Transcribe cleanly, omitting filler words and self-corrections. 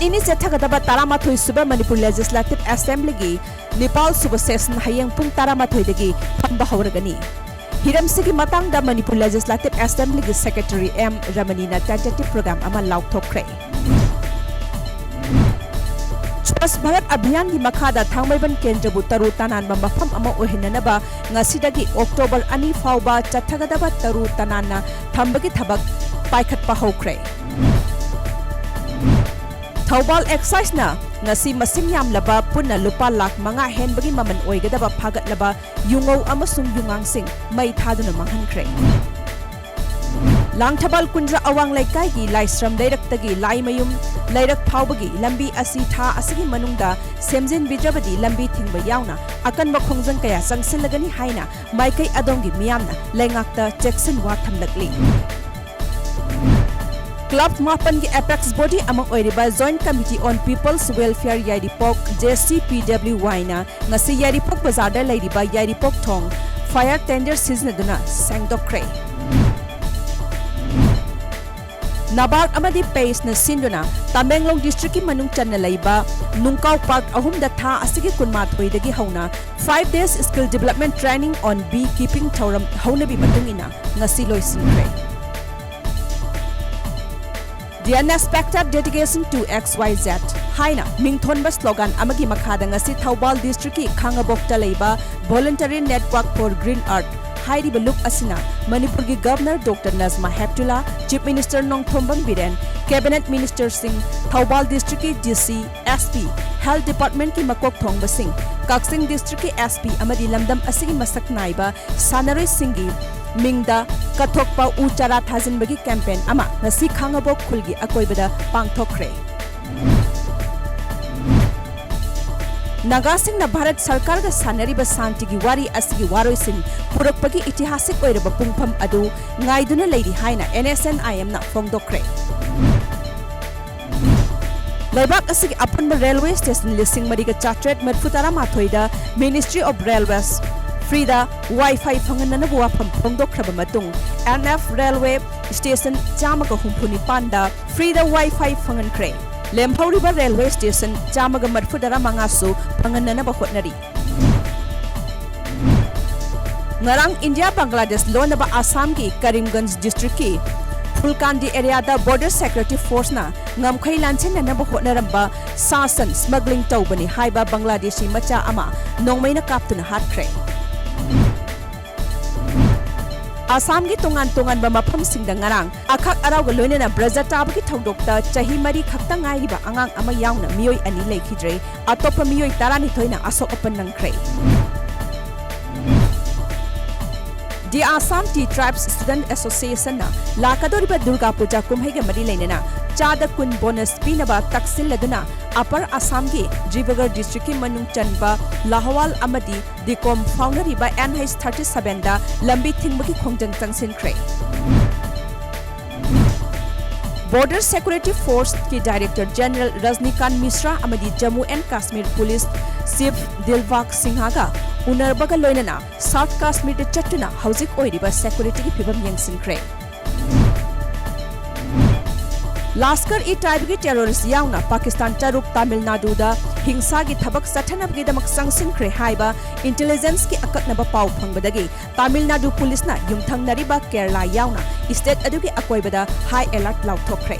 ini chathagadaba taramathui suba Manipur Legislative Assembly gi Nepal suba session hayang pung taramathui dagi phamba hauragani. Hiramsigi matangda Manipur Legislative Assembly gi Secretary M Ramani na tentative program ama laukthokre. Swachh Bharat Abhiyan gi makhada thangmaiban kendrabu taru tananba mafam ama ohinanaba ngasidagi October 2 fauba chathagadaba taru tanana thambagi thabak paikhatpa hokre. Thawbal exercise na ngasi masing yamlaba punna lupa lakh manga henbagi maman oigadaba phagatlaba yungau amasung yungangsing mai thaduna manghankre. Langthabal kundra awang laikai gi laisram leirak-tagi laimayum leirak phawbagi lambi asi tha asigi manungda semjin bidrabadi lambi thingba yauna akanba khongjang kaya sangsilagani haina maikai adongi miyamna laingakta jackson wa thamlakli. Club Mapan ki Apex Body among oiriba Joint Committee on People's Welfare Yaripok JCPWY na ngasi Yaripok Bazar da leiriba Yaripok Thong fire tender season duna sangdokre. Nabag amadi Pace na sinduna Tamenglong District ki manung channa leiba Nungkaw Park ahum da tha asigi kunmathoi dagi hauna 5 days skill development training on beekeeping thoram haunabi matungina ngasi loisinre. The unexpected dedication to XYZ haina mingthonba slogan amagi makhada ngasi Thawbal district ki Khangabokta leiba voluntary network for green earth hairiba look asina Manipur gi governor Dr Nazma Heptula chief minister Nongthombam Biren cabinet minister sing Thawbal district ki DC SP health department ki makok thongba sing Kaksing district ki SP amadi lamdam asigi masak naiba sanaroi singi Mingda kathokpa uchara thajinbagi campaign ama ngasi Khangabok khulgi akoibada pangthokre. Nagasing na Bharat Sarkar ga sanariba santigi wari asigi waroisin purakpagi itihasik oiraba pungpham adu ngaiduna leiri haina NSNIM na phongdokre. Laibak asigi apanba railway station listing mariga chatret madfutara mathoida Ministry of Railways Frida Wi-Fi fanganana buwa phongdokhraba matung NF Railway Station chamaga humpuni panda Frida Wi-Fi fangankre lemphoriba railway station chamaga marfudara mangasu fanganana ba hotnari. Ngarang India Bangladesh lonaba Assam ki Karimganj district ki Fulkandi area da border security force na ngamkhai lanchen na ba hotnaramba sasan smuggling tawbani haiba Bangladeshi macha ama nongmaina kaptuna hatkre. Assam gi tongan ba mafam singda ngarang akhak araw ga loinena braja tabagi thodokta chahi mari khakta ngairiba angang ama yauna miyoi ani leikhidre atopa miyoi tarani thoina asok apan nangkhre. The Assam Tea Tribes Student Association na lakadoriba Durga Puja kumhai ga mari leinena chada kun bonus pinaba taksil laduna Upper Assam gi Jibagar district ki manung chanba Lahowal amadi Dikom foundary by NH37 da lambi thingbagi khongjang changsin kre. Border Security Force ki Director General Rajnikant Mishra amadi Jammu and Kashmir Police Chief Dilbag Singha ga unarbaga loinana South Kashmir de chatuna haujik oiriba security ki phibam yengsin kre. Lashkar-e-Taiba ki terrorist yauna Pakistan taruk Tamil Nadu da hingsa gi thabak sathanabgi damak sangsin khre haiba intelligence ki akatnaba pau phangbadagi Tamil Nadu police na yumthangnariba Kerala yauna state adugi akoibada high alert laukthokre.